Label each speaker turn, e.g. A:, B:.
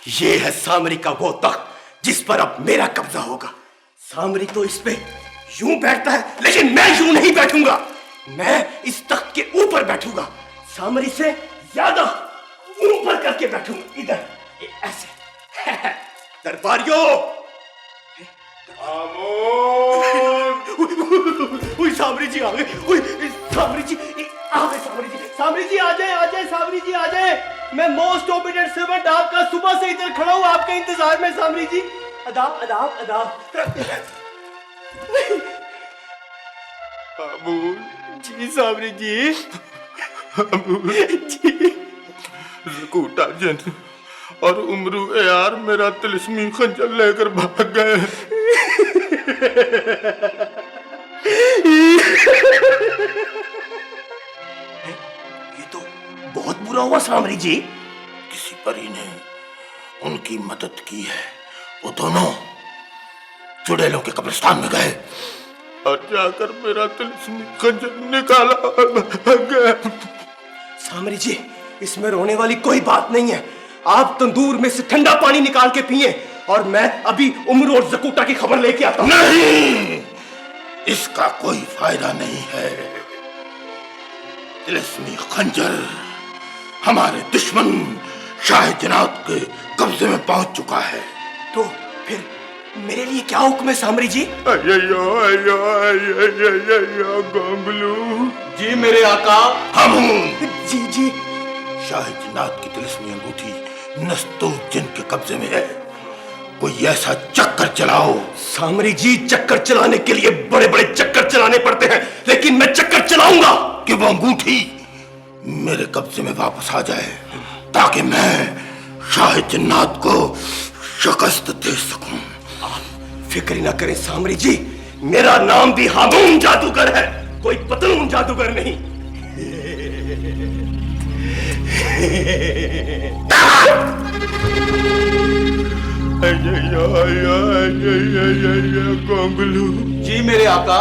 A: ये है सामरी का वो तख्त जिस पर अब मेरा कब्जा होगा। सामरी तो इस पे यूं बैठता है, लेकिन मैं यूं नहीं बैठूंगा। मैं इस तख्त के ऊपर बैठूंगा, सामरी से ज्यादा ऊपर करके बैठूंगा। इधर ऐसे। दरबारियों, सामरी जी आ गए। सामरी जी आ गए। सामरी जी आ जाए। सामरी जी आ जाए। मैं मोस्ट ओबीडिएंट सर्वेंट आपका सुबह से इधर खड़ा हूं आपके इंतजार में। सामरी जी अदाब अदाब अदाब। जी सामरी जी। जी
B: ज़कूटा जिन और उमरू यार मेरा तिलिस्मी खंजर लेकर भाग गए।
A: ये तो बहुत बुरा हुआ सामरी जी।
B: किसी परी ने उनकी मदद की है। वो दोनों चुड़ैलों के कब्रिस्तान में गए और जाकर मेरा तिलिस्मी खंजर निकाला और भाग गए।
A: सामरी जी, इसमें रोने वाली कोई बात नहीं है। आप तंदूर में से ठंडा पानी निकाल के पिए और मैं अभी उम्र और ज़कूटा की खबर लेके आता हूं।
B: नहीं, इसका कोई फायदा नहीं है। तिलिस्मी खंजर हमारे दुश्मन शाह जनाब के कब्जे में पहुंच चुका है।
A: तो फिर मेरे लिए क्या हुक्म है सामरी जी?
B: अय्यो गंगलू
C: जी मेरे आका।
A: जी जी।
B: शाह जनाब की तिलिस्मी अंगूठी नस्तूर जिन के कब्जे में है। कोई ऐसा चक्कर चलाओ।
A: सामरी जी, चक्कर चलाने के लिए बड़े बड़े चक्कर चलाने पड़ते हैं, लेकिन मैं चक्कर चलाऊंगा
B: कि वो अंगूठी मेरे कब्जे में वापस आ जाए, ताकि मैं शाह जन्नात को शिकस्त दे सकूं।
A: आप फिक्र ना करें सामरी जी, मेरा नाम भी हामून जादूगर है, कोई पतलून जादूगर नहीं।
B: गंगलू
C: जी मेरे आका।